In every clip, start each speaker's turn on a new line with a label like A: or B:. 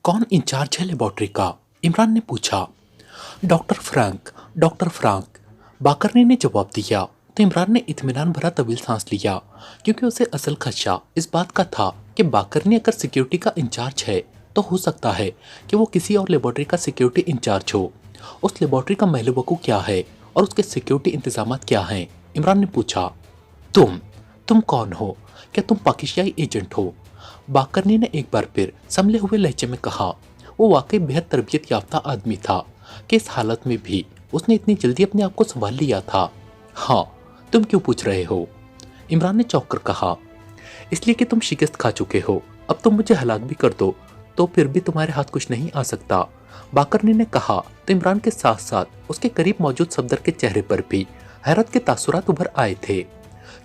A: कौन इंचार्ज है लेबोरेटरी का? इमरान ने पूछा। डॉक्टर फ्रैंक, बाकरनी ने जवाब दिया। तो इमरान ने इत्मीनान भरा तवील सांस लिया, क्योंकि उसे असल खदशा इस बात का था कि बाकरनी अगर सिक्योरिटी का इंचार्ज है तो हो सकता है कि वो किसी और लेबोरेटरी का सिक्योरिटी इंचार्ज हो। उस लेबोरेटरी का महल वकूअ क्या है और उसके सिक्योरिटी इंतजाम क्या हैं? इमरान ने पूछा। तुम कौन हो? क्या तुम पाकिस्तानी एजेंट हो? बाकरनी ने एक बार फिर संभले हुए लहजे में कहा। वो वाकई बेहद तरबियत याफ्ता आदमी था कि इस हालत में भी उसने इतनी जल्दी अपने आप को संभाल लिया था। हाँ, तुम क्यों पूछ रहे हो? इमरान ने चौंक कर कहा। इसलिए कि तुम शिकस्त खा चुके हो। अब तुम मुझे हलाक भी कर दो तो फिर भी तुम्हारे हाथ कुछ नहीं आ सकता, बाकरनी ने कहा। तो इमरान के साथ साथ उसके करीब मौजूद सफदर के चेहरे पर भी हैरत के तासुरात उभर आए थे।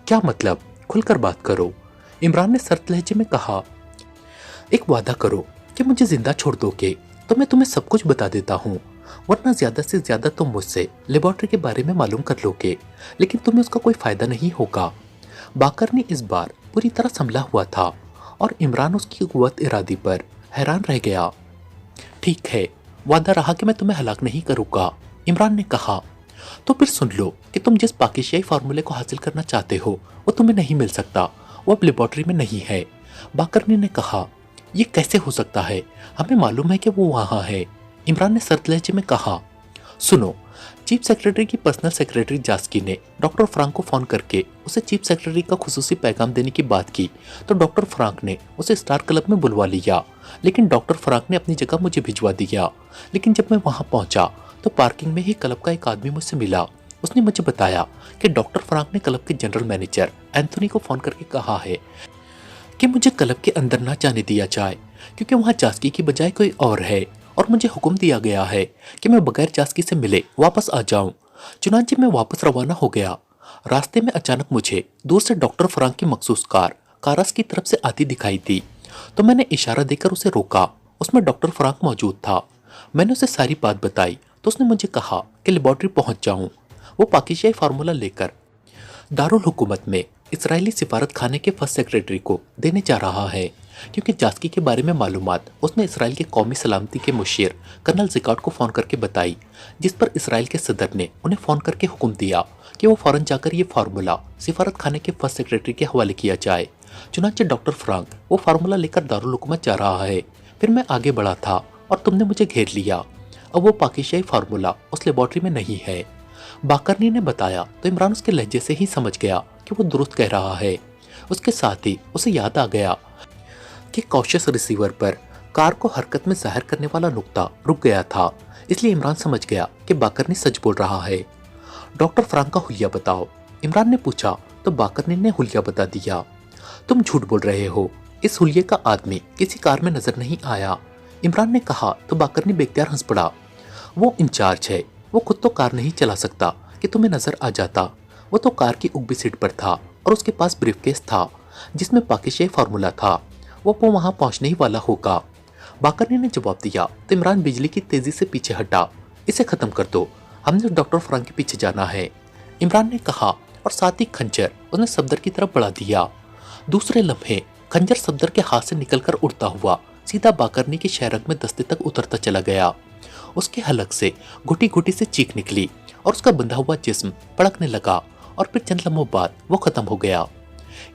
A: क्या मतलब? खुलकर बात करो, इमरान ने सर्द लहजे में कहा। एक वादा करो कि मुझे जिंदा छोड़ दोगे तो मैं तुम्हें सब कुछ बता देता हूँ, वरना ज्यादा से ज्यादा तुम मुझसे लेबोरेटरी के बारे में मालूम कर लोगे, लेकिन तुम्हें उसका कोई फायदा नहीं होगा। बाकरनी इस बार पूरी तरह संभला हुआ था और इमरान उसकी कुव्वत इरादी पर हैरान रह गया। ठीक है, वादा रहा कि मैं तुम्हें हलाक नहीं करूंगा, इमरान ने कहा। तो फिर सुन लो कि तुम जिस पाकिस्तानी फार्मूले को हासिल करना चाहते हो वो तुम्हें नहीं मिल सकता, वो अब लेबोरेटरी में नहीं है, बाकरनी ने कहा। ये कैसे हो सकता है? हमें मालूम है कि वो वहाँ है, इमरान ने सर्द लहजे में कहा। सुनो, चीफ सेक्रेटरी की पर्सनल सेक्रेटरी जास्की ने डॉक्टर फ्रांक को फोन करके उसे चीफ सेक्रेटरी का खुसूसी पैगाम देने की बात की तो डॉक्टर फ्रांक ने उसे स्टार क्लब में बुलवा लिया, लेकिन डॉक्टर फ्रांक ने अपनी जगह मुझे भिजवा दिया। लेकिन जब मैं वहां पहुंचा तो पार्किंग में ही क्लब का एक आदमी मुझसे मिला। उसने मुझे बताया कि डॉक्टर फ्रांक ने क्लब के जनरल मैनेजर एंथोनी को फोन करके कहा है कि मुझे क्लब के अंदर ना जाने दिया जाए, क्योंकि वहां जास्की की बजाय कोई और है और मुझे हुक्म दिया गया है कि मैं बगैर जास्की से मिले वापस आ जाऊं। चुनांचे मैं वापस रवाना हो गया। रास्ते में अचानक मुझे दूर से डॉक्टर फ्रांक की मखसूस कार कारस की तरफ से आती दिखाई दी, तो मैंने इशारा देकर उसे रोका। उसमें डॉक्टर फ्रांक मौजूद था। मैंने उसे सारी बात बताई तो उसने मुझे कहा कि लेबोरेटरी पहुंच जाऊं। वो पाकिस्तानी फार्मूला लेकर दारुल हुकूमत में इसराइली सिफारत खाने के फर्स्ट सेक्रेटरी को देने जा रहा है, क्योंकि जास्की के बारे में मालूमात उसने इसराइल के कौमी सलामती के मुशीर कर्नल जिकार्ड को फ़ोन करके बताई, जिस पर इसराइल के सदर ने उन्हें फ़ोन करके हुक्म दिया कि वो फ़ौरन जाकर ये फार्मूला सिफारत खाने के फर्स्ट सेक्रेटरी के हवाले किया जाए। चुनांचे डॉक्टर फ्रांक वो फार्मूला लेकर दारुल हुकूमत जा रहा है। फिर मैं आगे बढ़ा था और तुमने मुझे घेर लिया। अब वो पाकिस्तानी फार्मूला उस लेबोरेटरी में नहीं है, बाकरनी ने बताया। तो इमरान उसके लहजे से ही समझ गया कि वो दुरुस्त कह रहा है। उसके साथ ही उसे याद आ गया कि कॉशियस रिसीवर पर कार को हरकत में जाहिर करने वाला नुक्ता रुक गया था। इसलिए इमरान समझ गया कि बाकरनी सच बोल रहा है। डॉक्टर फ्रांक का हुलिया बताओ, इमरान ने पूछा। तो बाकरनी ने हुलिया बता दिया। तुम झूठ बोल रहे हो, इस हुलिये का आदमी किसी कार में नजर नहीं आया, इमरान ने कहा। तो बाकरनी बेख्तियार हंस पड़ा। वो इंचार्ज है, वो खुद तो कार नहीं चला सकता कि तुम्हें नजर आ जाता। वो तो कार की उगली सीट पर था और उसके पास ब्रीफकेस था जिसमें पाकिस्तानी फार्मूला था। वो वहां पहुंचने ही वाला होगा, बाकरनी ने जवाब दिया। तो इमरान बिजली की तेजी से पीछे हटा। इसे खत्म कर दो, हमने डॉक्टर फ्रांक के पीछे जाना है, इमरान ने कहा। और साथ ही खंजर उसने सफदर की तरफ बढ़ा दिया। दूसरे लम्हे खंजर सफदर के हाथ से निकलकर उड़ता हुआ सीधा बाकरनी की शहरक में दस्ते तक उतरता चला गया। उसके हलक से घुटी घुटी से चीख निकली और उसका बंधा हुआ जिस्म पड़कने लगा और फिर चंद लम्हों बाद वो खत्म हो गया।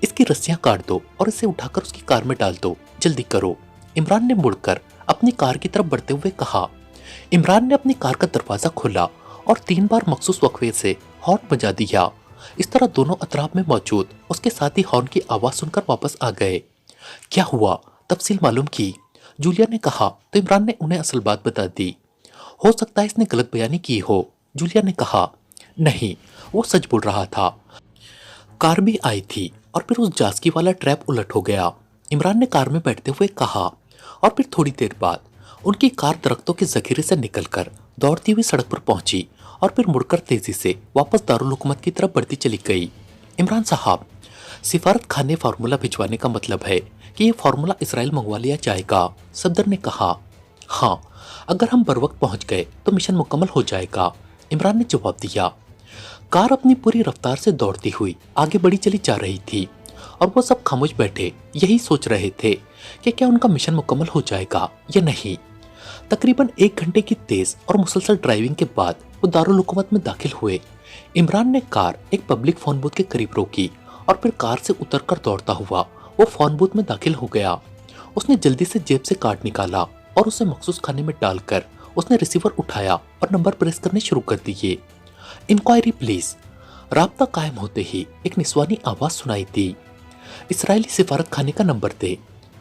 A: इसकी रस्सियां काट दो और इसे उठाकर उसकी कार में डाल दो, जल्दी करो, इमरान ने मुड़कर अपनी कार की तरफ बढ़ते हुए कहा। इमरान ने अपनी कार का दरवाजा खोला और 3 बार मखसूस वक्फे से हॉर्न बजा दिया। इस तरह दोनों अतराफ में मौजूद उसके साथी हॉर्न की आवाज सुनकर वापस आ गए। क्या हुआ, तफसील मालूम की, जूलिया ने कहा। तो इमरान ने उन्हें असल बात बता दी। हो सकता है इसने गलत बयानी की हो, जूलिया ने कहा। नहीं, वो सच बोल रहा था। कार भी आई थी और फिर उस जास्की वाला ट्रैप उलट हो गया, इमरान ने कार में बैठते हुए कहा। और फिर थोड़ी देर बाद उनकी कार दरख्तों के जखीरे से निकलकर दौड़ती हुई सड़क पर पहुंची और फिर मुड़कर तेजी से वापस दारुल हुकूमत की तरफ बढ़ती चली गई। इमरान साहब, सिफारत खाने फार्मूला भिजवाने का मतलब है कि ये फार्मूला इसराइल मंगवा लिया जाएगा, सफदर ने कहा। हाँ, अगर हम बर वक्त पहुंच गए तो मिशन मुकम्मल हो जाएगा, इमरान ने जवाब दिया। कार अपनी पूरी रफ्तार से दौड़ती हुई आगे बढ़ी चली जा रही थी और वो सब खामोश बैठे यही सोच रहे थे कि क्या उनका मिशन मुकम्मल हो जाएगा या नहीं। तकरीबन 1 घंटे की तेज और मुसलसल ड्राइविंग के बाद वो दारुल हुकूमत में दाखिल हुए। इमरान ने कार एक पब्लिक फोन बूथ के करीब रोकी और फिर कार से उतरकर दौड़ता हुआ वो फोन बूथ में दाखिल हो गया। उसने जल्दी से जेब से कार्ड निकाला और उसे मखसूस खाने में डालकर उसने रिसीवर उठाया और नंबर प्रेस करने शुरू कर दिए। Enquiry please. राब्ता कायम होते ही एक निस्वानी आवाज सुनाई दी। इसराइली सिफारत खाने का नंबर दे।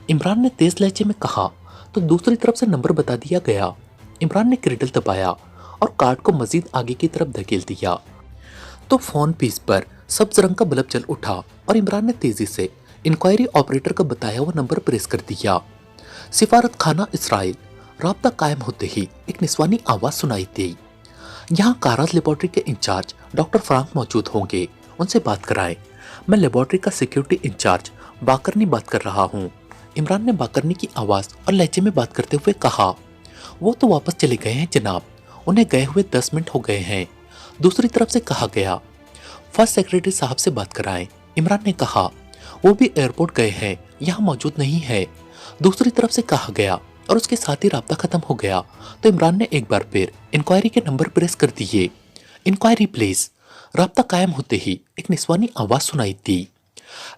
A: इमरान ने तेज लहजे में कहा तो दूसरी तरफ से नंबर बता दिया गया। इमरान ने क्रिडल दबाया और कार्ड को मजीद आगे की तरफ धकेल दिया तो फोन पीस पर सब्ज रंग का बल्ब जल उठा और इमरान ने तेजी से इंक्वायरी ऑपरेटर का बताया हुआ नंबर प्रेस कर दिया। सिफारत खाना इसराइल। राब्ता कायम होते ही एक निस्वानी आवाज सुनाई दी। यहाँ काराज लेबोरेटरी के इंचार्ज डॉक्टर फ्रांक मौजूद होंगे, उनसे बात कराएं। मैं लेबोरेटरी का सिक्योरिटी इंचार्ज बाकरनी बात कर रहा हूँ। इमरान ने बाकरनी की आवाज और लहजे में बात करते हुए कहा। वो तो वापस चले गए हैं जनाब, उन्हें गए हुए 10 मिनट हो गए हैं। दूसरी तरफ से कहा गया। फर्स्ट सेक्रेटरी साहब से बात कराएं। इमरान ने कहा। वो भी एयरपोर्ट गए हैं, यहाँ मौजूद नहीं है। दूसरी तरफ से कहा गया और उसके साथ ही राब्ता खत्म हो गया तो इमरान ने एक बार फिर इंक्वायरी के नंबर प्रेस कर दिए। Enquiry please. राब्ता कायम होते ही एक निस्वानी आवाज सुनाई दी।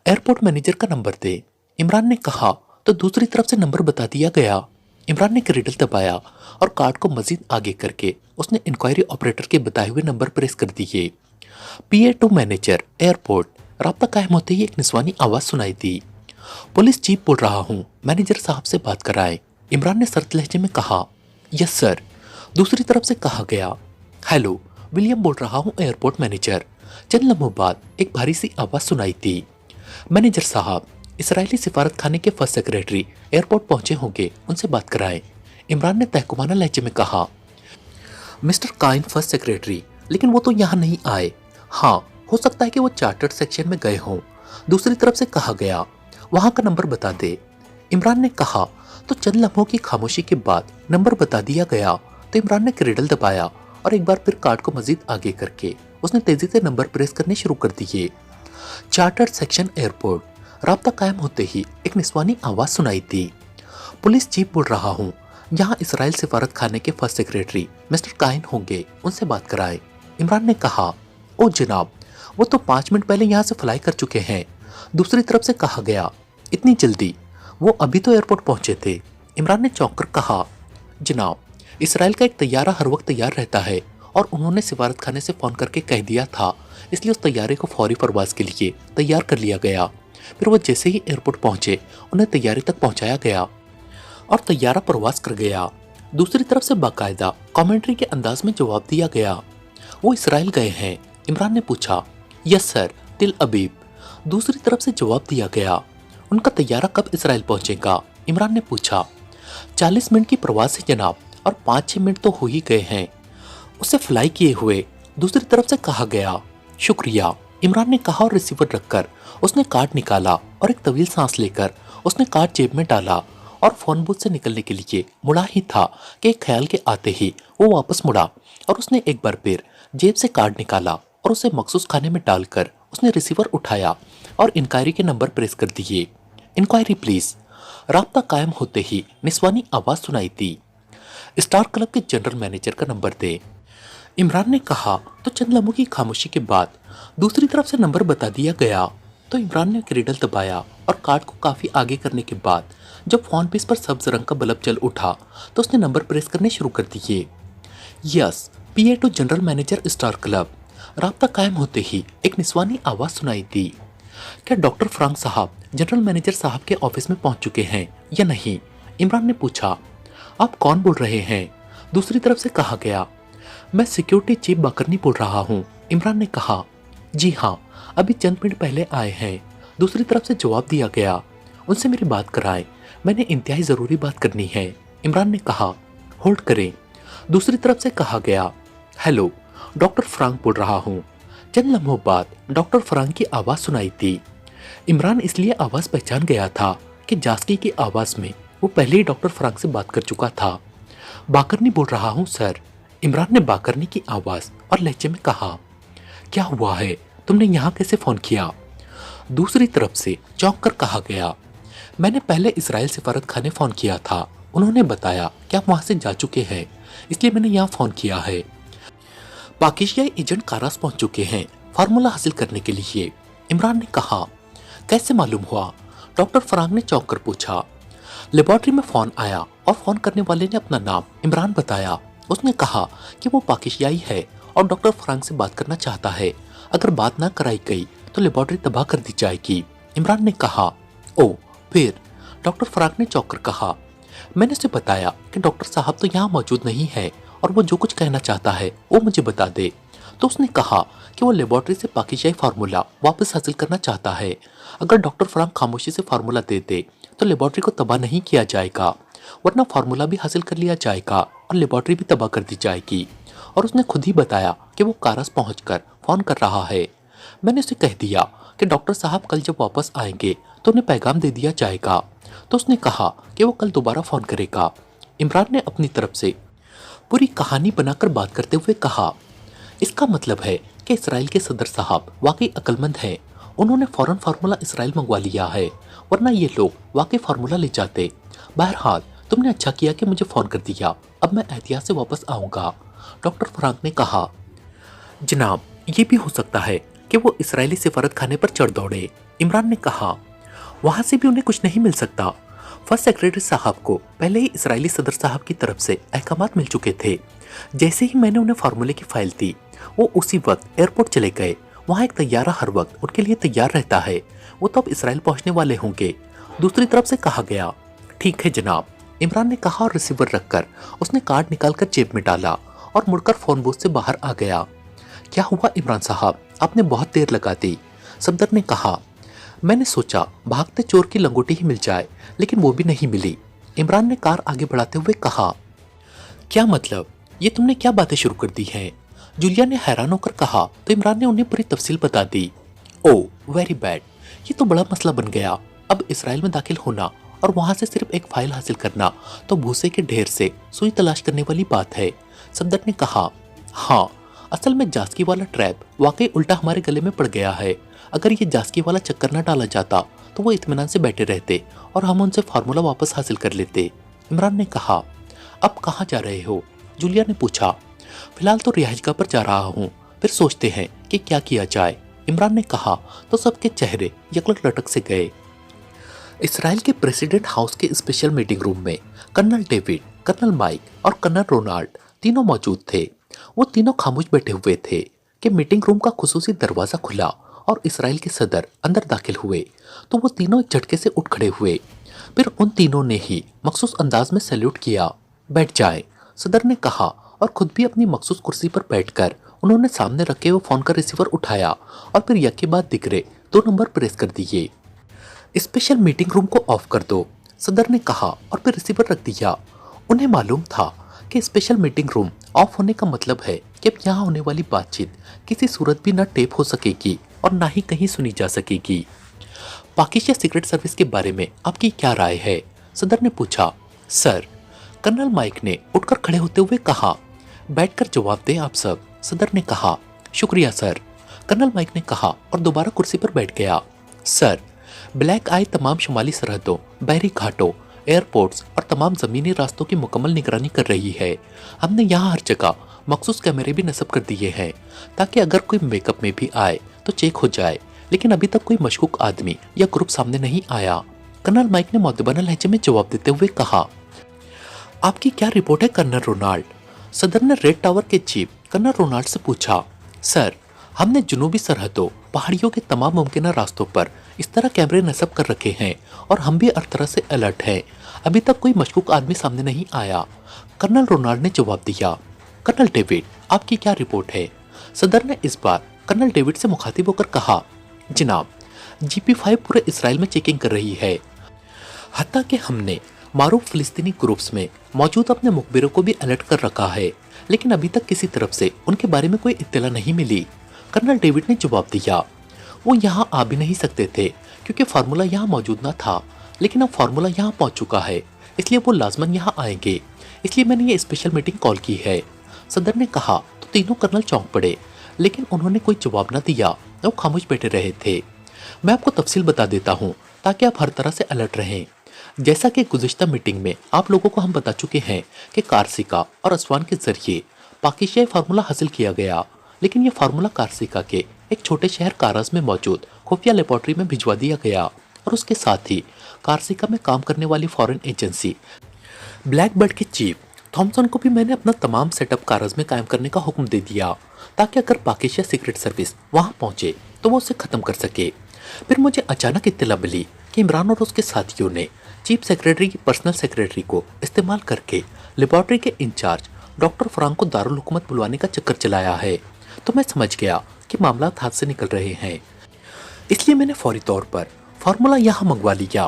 A: एयरपोर्ट मैनेजर का नंबर दे। इमरान ने कहा तो दूसरी तरफ से नंबर बता दिया गया। इमरान ने क्रिडल दबाया और कार्ड को मजीद आगे करके उसने इंक्वायरी ऑपरेटर के बताए हुए नंबर प्रेस कर दिए। PA2 manager airport. राब्ता कायम होते ही एक निस्वानी आवाज सुनाई दी। पुलिस चीफ बोल रहा हूँ, मैनेजर साहब से बात कराएं। इमरान ने सर्द लहजे में कहा। Yes sir. दूसरी तरफ से कहा गया। हेलो, विलियम बोल रहा हूँ एयरपोर्ट मैनेजर। चंद लम्हों बाद एक भारी सी आवाज सुनाई दी। मैनेजर साहब, इसराइली सिफारत खाने के फर्स्ट सेक्रेटरी एयरपोर्ट पहुंचे होंगे, उनसे बात कराएं। इमरान ने तहकुमाना लहजे में कहा। मिस्टर काइन फर्स्ट सेक्रेटरी, लेकिन वो तो यहाँ नहीं आए। हाँ, हो सकता है कि वो चार्टर्ड सेक्शन में गए हों। दूसरी तरफ से कहा गया। वहां का नंबर बता दे। इमरान ने कहा तो चंद लम्हों की खामोशी के बाद नंबर बता दिया गया तो इमरान ने क्रिडल दबाया और एक बार फिर कार्ड को मजीद आगे करके उसने तेजी से नंबर प्रेस करने शुरू कर दिए। Chartered section airport. राब्ता कायम होते ही एक निस्वानी आवाज सुनाई दी। पुलिस चीफ बोल रहा हूँ, यहाँ इसराइल सिफारत खाने के फर्स्ट सेक्रेटरी मिस्टर काइन होंगे, उनसे बात कराएं। इमरान ने कहा। ओ जनाब, वो तो 5 मिनट पहले यहाँ से फ्लाई कर चुके हैं। दूसरी तरफ से कहा गया। इतनी जल्दी? वो अभी तो एयरपोर्ट पहुंचे थे। इमरान ने चौंक कर कहा। जनाब, इसराइल का एक तैयारा हर वक्त तैयार रहता है और उन्होंने सिफारत खाने से फोन करके कह दिया था, इसलिए उस तैयारे को फौरी परवाज के लिए तैयार कर लिया गया। फिर वो जैसे ही एयरपोर्ट पहुंचे उन्हें तैयारी तक पहुंचाया गया और तैयारा परवाज कर गया। दूसरी तरफ से बाकायदा कमेंट्री के अंदाज में जवाब दिया गया। वो इसराइल गए हैं? इमरान ने पूछा। यस सर, तिल अबीब। दूसरी तरफ से जवाब दिया गया। उनका तैयारा कब इसराइल पहुंचेगा? इमरान ने पूछा। 40 मिनट की प्रवास है जनाब, और 5-6 मिनट तो हो ही गए हैं उसे फ्लाई किए हुए। दूसरी तरफ से कहा गया। शुक्रिया, इमरान ने कहा और रिसीवर रखकर उसने कार्ड निकाला और एक तवील सांस लेकर उसने कार्ड जेब में डाला और फोन बूथ से निकलने के लिए मुड़ा ही था कि एक ख्याल के आते ही वो वापस मुड़ा और उसने एक बार फिर जेब से कार्ड निकाला और उसे मखसूस खाने में डालकर उसने रिसीवर उठाया और इंक्वायरी के नंबर प्रेस कर दिए। Enquiry please. राब्ता कायम होते ही निस्वानी आवाज सुनाई दी। स्टार क्लब के जनरल मैनेजर का नंबर दे। इमरान ने कहा तो चंद लम्हों की खामोशी के बाद दूसरी तरफ से नंबर बता दिया गया तो इमरान ने क्रिडल दबाया और कार्ड को काफी आगे करने के बाद जब फोन पीस पर सब्ज रंग का बल्ब जल उठा तो उसने नंबर प्रेस करने शुरू कर दिए। Yes, PA2 general manager star club. राब्ता कायम होते ही एक निस्वानी आवाज सुनाई दी। क्या डॉक्टर फ्रांक साहब जनरल मैनेजर साहब के ऑफिस में पहुंच चुके हैं या नहीं? इमरान ने पूछा। आप कौन बोल रहे हैं? दूसरी तरफ से कहा गया। मैं सिक्योरिटी चीफ बाकरनी बोल रहा हूँ। इमरान ने कहा। जी हाँ, अभी चंद मिनट पहले आए हैं। दूसरी तरफ से जवाब दिया गया। उनसे मेरी बात कराएं, मैंने इंतहाई जरूरी बात करनी है। इमरान ने कहा। होल्ड करें। दूसरी तरफ से कहा गया। हेलो, डॉक्टर फ्रांक बोल रहा हूँ। चंद लम्हों बाद डॉक्टर फ्रांक की आवाज सुनाई दी। इमरान इसलिए आवाज पहचान गया था कि जास्की की आवाज में वो पहले ही डॉक्टर फ्रांक से बात कर चुका था। बाकरनी बोल रहा हूँ सर। इमरान ने बाकरनी की आवाज और लहजे में कहा। क्या हुआ है? तुमने यहाँ कैसे फोन किया? दूसरी तरफ से चौंक कर कहा गया। मैंने पहले इसराइल सफारत खाने फोन किया था। उन्होंने बताया कि आप वहां से जा चुके हैं, इसलिए मैंने यहाँ फोन किया है। पाकिस्तानी एजेंट कारास पहुंच चुके हैं फार्मूला हासिल करने के लिए, इमरान ने कहा। कैसे मालूम हुआ? डॉक्टर फरांग ने चौंक कर पूछा। लेबोरेटरी में फोन आया और फोन करने वाले ने अपना नाम इमरान बताया। उसने कहा कि वो पाकिस्तानी है और डॉक्टर फरांग से बात करना चाहता है। अगर बात ना कराई गई तो लेबोरेटरी तबाह कर दी जाएगी, इमरान ने कहा। ओ, फिर? डॉक्टर फरांग ने चौंक कर कहा। मैंने उसे बताया कि डॉक्टर साहब तो यहाँ मौजूद नहीं है और वो जो कुछ कहना चाहता है वो मुझे बता दे। तो उसने कहा कि वो लेबोरेटरी से पाकिस्तानी फार्मूला वापस हासिल करना चाहता है। अगर डॉक्टर फरांग खामोशी से फार्मूला दे दे तो लेबोरेटरी को तबाह नहीं किया जाएगा, वरना फार्मूला भी हासिल कर लिया जाएगा और लेबोरेटरी भी तबाह कर दी जाएगी। और उसने खुद ही बताया कि वो कारास पहुंचकर फोन कर रहा है। मैंने उसे कह दिया कि डॉक्टर साहब कल जब वापस आएंगे तो उन्हें पैगाम दे दिया जाएगा। तो उसने कहा कि वो कल दोबारा फोन करेगा। इमरान ने अपनी तरफ से पूरी कहानी बनाकर बात करते हुए कहा। इसका मतलब है कि इसराइल के सदर साहब वाकई अक्लमंद हैं। उन्होंने फौरन फार्मूला इसराइल मंगवा लिया है, वरना ये लोग वाकई फार्मूला ले जाते। बहरहाल तुमने अच्छा किया कि मुझे फोन कर दिया। अब मैं एहतियात से वापस आऊंगा, डॉक्टर फरांग ने कहा। जनाब, ये भी हो सकता है कि वो इसराइली सिफारत खाने पर चढ़ दौड़े, इमरान ने कहा। वहां से भी उन्हें कुछ नहीं मिल सकता। फर्स्ट सेक्रेटरी साहब को पहले ही इसराइली सदर साहब की तरफ से अहकामात मिल चुके थे। जैसे ही मैंने उन्हें फार्मूले की फाइल दी, वो उसी वक्त एयरपोर्ट चले गए। वहाँ एक तैयारा हर वक्त उनके लिए तैयार रहता है। वो तो अब इसराइल पहुंचने वाले होंगे, दूसरी तरफ से कहा गया। ठीक है जनाब, इमरान ने कहा और रिसीवर रखकर उसने कार्ड निकालकर जेब में डाला और मुड़कर फोन बूथ से बाहर आ गया। क्या हुआ इमरान साहब, आपने बहुत देर लगा दी, सफदर ने कहा। मैंने सोचा भागते चोर की लंगोटी ही मिल जाए, लेकिन वो भी नहीं मिली, इमरान ने कार आगे बढ़ाते हुए कहा। क्या मतलब? ये तुमने क्या बातें शुरू कर दी हैं? जूलिया ने हैरान होकर कहा तो इमरान ने उन्हें पूरी तफसील बता दी। ओह वेरी बैड, ये तो बड़ा मसला बन गया। अब इसराइल में दाखिल होना और वहां से सिर्फ एक फाइल हासिल करना तो भूसे के ढेर से सुई तलाश करने वाली बात है, सफदर ने कहा। हाँ, असल में जास्की वाला ट्रैप वाकई उल्टा हमारे गले में पड़ गया है। अगर ये जास्की वाला चक्कर न डाला जाता तो वो इत्मीनान से बैठे रहते और हम उनसे फार्मूला वापस हासिल कर लेते, इमरान ने कहा। अब कहाँ जा रहे हो? जूलिया ने पूछा। फिलहाल तो रिहाइशगाह पर जा रहा हूँ, फिर सोचते हैं कि क्या किया जाए, इमरान ने कहा तो सबके चेहरे यकलक लटक से गए। इसराइल के प्रेसिडेंट हाउस के स्पेशल मीटिंग रूम में कर्नल डेविड, कर्नल माइक और कर्नल रोनाल्ड तीनों मौजूद थे। वो तीनों खामोश बैठे हुए थे कि मीटिंग रूम का खुसूसी दरवाजा खुला और इसराइल के सदर अंदर दाखिल हुए तो वो तीनों एक झटके से उठ खड़े हुए। फिर उन तीनों ने ही मखसूस अंदाज में सैल्यूट किया। बैठ जाएं, सदर ने कहा और खुद भी अपनी मखसूस कुर्सी पर बैठकर उन्होंने सामने रखे हुए फोन का रिसीवर उठाया और फिर यके बाद दिगरे 2 नंबर प्रेस कर दिए। स्पेशल मीटिंग रूम को ऑफ कर दो, सदर ने कहा और फिर रिसीवर रख दिया। उन्हें मालूम था कि स्पेशल मीटिंग रूम ऑफ होने का मतलब है कि अब यहाँ होने वाली बातचीत किसी सूरत भी न टेप हो सकेगी और ना ही कहीं सुनी जा सकेगी। पाकिस्तान सीक्रेट सर्विस के बारे में आपकी क्या राय है? सदर ने पूछा। सर, कर्नल माइक ने उठकर खड़े होते हुए कहा। बैठकर जवाब दें आप सब, सदर ने कहा। शुक्रिया सर, कर्नल माइक ने कहा और दोबारा कुर्सी पर बैठ गया। सर, ब्लैक आई तमाम शुमाली सरहदों, बहरी घाटों, एयरपोर्ट्स और तमाम ज़मीनी रास्तों की मुकम्मल निगरानी कर रही है। हमने यहाँ हर जगह मखसूस कैमरे भी नस्ब कर दिए हैं ताकि अगर कोई मेकअप में भी आए तो चेक हो जाए, लेकिन अभी तक कोई मशकूक आदमी या ग्रुप सामने नहीं आया, कर्नल माइक ने मुअद्दबना लहजे में जवाब देते हुए कहा। आपकी क्या रिपोर्ट है कर्नल रोनाल्ड? सदर ने रेड टावर के चीफ कर्नल रोनाल्ड से पूछा। सर, हमने जुनूबी सरहदों, पहाड़ियों के तमाम मुमकिन रास्तों पर इस तरह कैमरे नस्ब कर रखे हैं और हम भी हर तरह से अलर्ट हैं। अभी तक कोई मशकूक आदमी सामने नहीं आया, कर्नल रोनाल्ड ने जवाब दिया। कर्नल डेविड, आपकी क्या रिपोर्ट है? सदर ने इस बार कर्नल डेविड से मुखातिब होकर कहा। जनाब, GP5 पूरे इसराइल में चेकिंग कर रही है। हत्ता कि हमने मारूफ फिलिस्तीनी ग्रुप्स में मौजूद अपने मुखबिरों को भी अलर्ट कर रखा है, लेकिन अभी तक किसी तरफ से उनके बारे में कोई इत्तला नहीं मिली, कर्नल डेविड ने जवाब दिया। वो यहाँ आ भी नहीं सकते थे क्योंकि फार्मूला यहाँ मौजूद ना था, लेकिन अब फार्मूला यहाँ पहुँच चुका है, इसलिए वो लाजमन यहाँ आएंगे, इसलिए मैंने ये स्पेशल मीटिंग कॉल की है, सदर ने कहा। तो तीनों कर्नल चौंक पड़े, लेकिन उन्होंने कोई जवाब न दिया। वो खामोश बैठे रहे थे। मैं आपको तफसील बता देता हूँ ताकि आप हर तरह से अलर्ट रहें। जैसा कि गुज़िश्ता मीटिंग में आप लोगों को हम बता चुके हैं कि कार्सिका और असवान के जरिए पाकिस्तानी फार्मूला हासिल किया गया, लेकिन ये फार्मूला कार्सिका के एक छोटे शहर काराज में मौजूद खुफिया लेबोरेटरी में भिजवा दिया गया और उसके साथ ही कार्सिका में काम करने वाली फॉरेन एजेंसी ब्लैकबर्ड के चीफ थॉमसन को भी मैंने अपना तमाम सेटअप काराज में कायम करने का हुक्म दे दिया, ताकि अगर पाकिस्तान सीक्रेट सर्विस वहां पहुंचे तो वो उसे खत्म कर सके। फिर मुझे अचानक इत्तला मिली कि इमरान और उसके साथियों ने चीफ सेक्रेटरी की पर्सनल सेक्रेटरी को इस्तेमाल करके लेबोरेटरी के इंचार्ज डॉक्टर फरांग को दारुल हुकूमत बुलवाने का चक्कर चलाया है। तो मैं समझ गया कि मामला हाथ से निकल रहे हैं, इसलिए मैंने फौरी तौर पर फार्मूला यहाँ मंगवा लिया।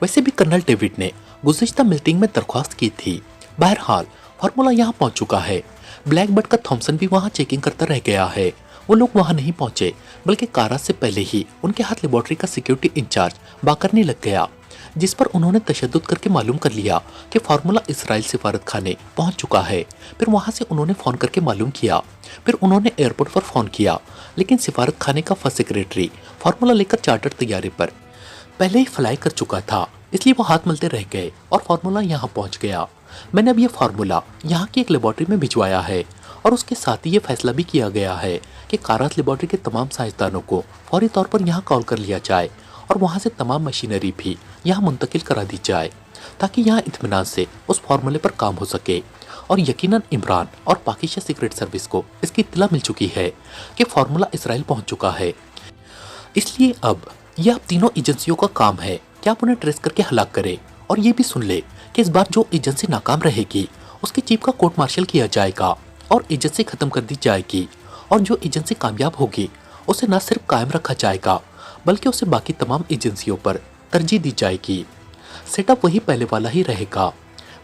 A: वैसे भी कर्नल डेविड ने गुज़िश्ता मीटिंग में दरख्वास्त की थी। बहरहाल फार्मूला यहाँ पहुँच चुका है। ब्लैकबर्ड का थॉमसन भी वहाँ चेकिंग करता रह गया है। वो लोग वहाँ नहीं पहुँचे, बल्कि काराज से पहले ही उनके हाथ लेबोरेटरी का सिक्योरिटी इंचार्ज बाकरनी लग गया, जिस पर उन्होंने तशद्दुद करके मालूम कर लिया कि फार्मूला इसराइल सिफारत खाने पहुंच चुका है। फिर वहां से उन्होंने फ़ोन करके मालूम किया। फिर उन्होंने एयरपोर्ट पर फ़ोन किया, लेकिन सिफारत खाने का फर्स्ट सेक्रेटरी फार्मूला लेकर चार्टर तैयारे पर पहले ही फ्लाई कर चुका था, इसलिए वो हाथ मलते रह गए और फार्मूला यहाँ पहुँच गया। मैंने अब ये फार्मूला यहाँ की एक लेबोरेटरी में भिजवाया है और उसके साथ ही ये फैसला भी किया गया है कि काराज लेबोरेटरी के तमाम साइंसदानों को फौरी तौर पर यहाँ कॉल कर लिया जाए और वहाँ से तमाम मशीनरी भी यहाँ मुंतकिल करा दी जाए, ताकि यहाँ इत्मीनान से उस फार्मूले पर काम हो सके। और यकीनन इमरान और पाकिस्तान सीक्रेट सर्विस को इसकी इत्तला मिल चुकी है कि फार्मूला इसराइल पहुँच चुका है। इसलिए अब यह आप तीनों एजेंसियों का काम है कि आप उन्हें ट्रेस करके हलाक करें। और ये भी सुन ले कि इस बार जो एजेंसी नाकाम रहेगी उसके चीफ का कोर्ट मार्शल किया जाएगा और एजेंसी खत्म कर दी जाएगी, और जो एजेंसी कामयाब होगी उसे न सिर्फ कायम रखा जाएगा बल्कि उसे बाकी तमाम एजेंसियों पर तरजीह दी जाएगी। सेटअप वही पहले वाला ही रहेगा।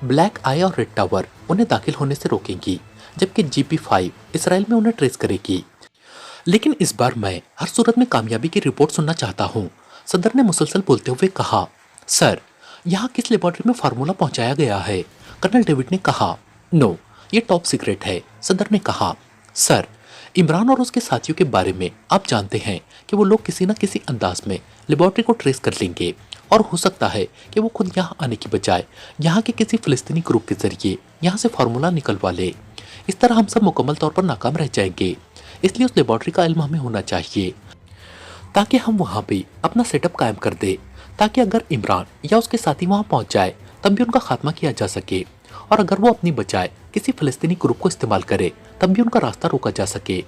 A: ब्लैक आई और रेड टावर उन्हें दाखिल होने से रोकेंगी, जबकि GP5 इसराइल में उन्हें ट्रेस करेगी। लेकिन इस बार मैं हर सूरत में कामयाबी की रिपोर्ट सुनना चाहता हूँ, सदर ने मुसलसल बोलते हुए कहा। सर, यहाँ किस लेबोरेटरी में फार्मूला पहुँचाया गया है? कर्नल डेविड ने कहा। नो, ये टॉप सीक्रेट है, सदर ने कहा। सर, इमरान और उसके साथियों के बारे में आप जानते हैं कि वो लोग किसी न किसी अंदाज में लेबोरेटरी को ट्रेस कर लेंगे, और हो सकता है कि वो खुद यहाँ आने की बजाय यहाँ के किसी फिलिस्तीनी ग्रुप के जरिए यहाँ से फार्मूला निकलवा ले। इस तरह हम सब मुकम्मल तौर पर नाकाम रह जाएंगे। इसलिए उस लेबोरेटरी का इल्म हमें होना चाहिए, ताकि हम वहाँ पे अपना सेटअप कायम कर दे, ताकि अगर इमरान या उसके साथी वहाँ पहुँच जाए तब भी उनका खात्मा किया जा सके, और अगर वो अपनी बजाय किसी फिलिस्तीनी ग्रुप को इस्तेमाल करे तब भी उनका रास्ता रोका जा सके।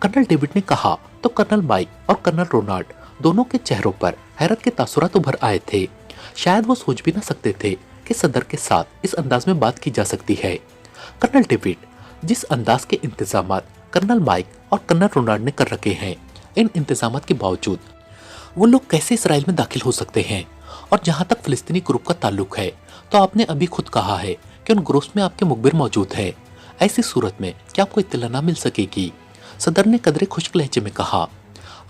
A: कर्नल डेविड ने कहा तो कर्नल माइक और कर्नल रोनाल्ड दोनों के चेहरों पर हैरत के तासुरात उभर आए थे। शायद वो सोच भी ना सकते थे कि सदर के साथ इस अंदाज में बात की जा सकती है। कर्नल डेविड, जिस अंदाज के इंतजामात कर्नल माइक और कर्नल रोनाल्ड ने कर रखे हैं, इन इंतजामात के बावजूद वो लोग कैसे इसराइल में दाखिल हो सकते हैं? और जहाँ तक फिलिस्तीनी ग्रुप का ताल्लुक है, तो आपने अभी खुद कहा है कि उन ग्रुप्स में आपके मुखबिर मौजूद है। ऐसी सूरत में क्या आपको इत्तला ना मिल सकेगी? सदर ने कदरे खुश्क लहजे में कहा।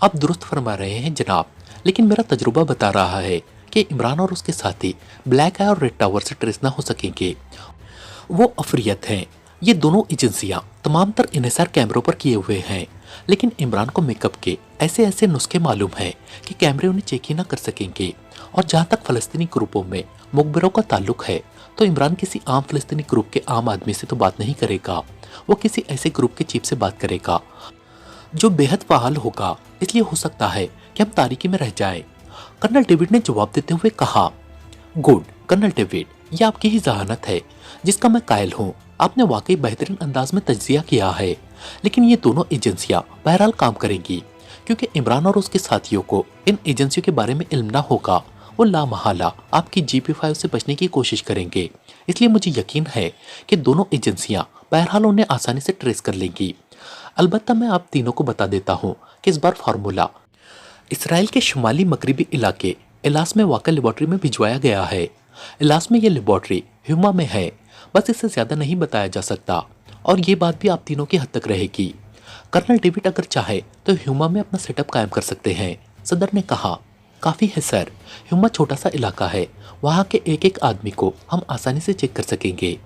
A: आप दुरुस्त फरमा रहे हैं जनाब, लेकिन मेरा तजुर्बा बता रहा है कि इमरान और उसके साथी ब्लैक आई और रेड टावर से ट्रेस ना हो सकेंगे। वो अफरियत हैं। ये दोनों एजेंसियां तमाम तर इन्हिसार कैमरों पर किए हुए हैं, लेकिन इमरान को मेकअप के ऐसे ऐसे नुस्खे मालूम हैं कि कैमरे उन्हें चेक ही ना कर सकेंगे। और जहाँ तक फ़लस्तीनी ग्रुपों में मुखबिरों का ताल्लुक है, तो इमरान किसी आम फ़लस्तीनी ग्रुप के आम आदमी से तो बात नहीं करेगा। वो किसी ऐसे ग्रुप के चीफ से बात करेगा जो बेहद फ़ाल होगा। इसलिए हो सकता है कि हम तारीकी में रह जाएं। कर्नल डेविड ने जवाब देते हुए कहा। गुड कर्नल डेविड, ये आपकी ही जहानत है जिसका मैं कायल हूँ। आपने वाकई बेहतरीन अंदाज में तज्जिया किया है। लेकिन ये दोनों एजेंसियां बहरहाल काम करेंगी, क्योंकि इमरान और उसके साथियों को इन एजेंसियों के बारे में इल्म ना होगा। वो लामहला आपकी GP5 से बचने की कोशिश करेंगे। इसलिए मुझे यकीन है कि दोनों एजेंसियां बहरहाल उन्हें आसानी से ट्रेस कर लेंगी। अलबत्ता मैं आप तीनों को बता देता हूँ कि इस बार फार्मूला इसराइल के शुमाली मगरबी इलाके इलास में वाक़ा लेबोरेटरी में भिजवाया गया है। इलास में यह लेबोरेटरी ह्यूमा में है, बस इससे ज़्यादा नहीं बताया जा सकता, और ये बात भी आप तीनों की हद तक रहेगी। कर्नल डेविड अगर चाहे तो ह्यूमा में अपना सेटअप कायम कर सकते हैं, सदर ने कहा। काफ़ी है सर, ह्यूमा छोटा सा इलाका है, वहाँ के एक एक आदमी को हम आसानी से चेक कर सकेंगे।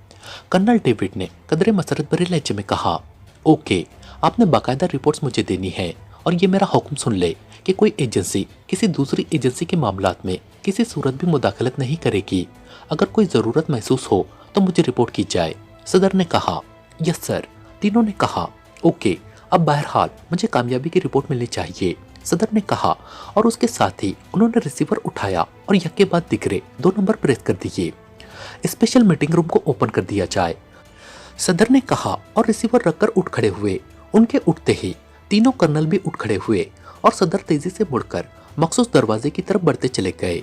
A: कर्नल डेविड ने कदरे मसरत भरे लहजे में कहा। ओके, आपने बाकायदा रिपोर्ट्स मुझे देनी है, और ये मेरा हुक्म सुन ले कि कोई एजेंसी किसी दूसरी एजेंसी के मामलात में किसी सूरत भी मुदाखलत नहीं करेगी। अगर कोई ज़रूरत महसूस हो तो मुझे रिपोर्ट की जाए। सदर ने कहा। यस सर, तीनों ने कहा। ओके, अब बहरहाल मुझे कामयाबी की रिपोर्ट मिलनी चाहिए, सदर ने कहा और उसके साथ ही उन्होंने रिसीवर उठाया और यक के बाद दिगरे 2 नंबर प्रेस कर दिए। स्पेशल मीटिंग रूम को ओपन कर दिया जाए, सदर ने कहा और रिसीवर रखकर उठ खड़े हुए। उनके उठते ही तीनों कर्नल भी उठ खड़े हुए और सदर तेजी से मुड़कर मखसूस दरवाजे की तरफ बढ़ते चले गए।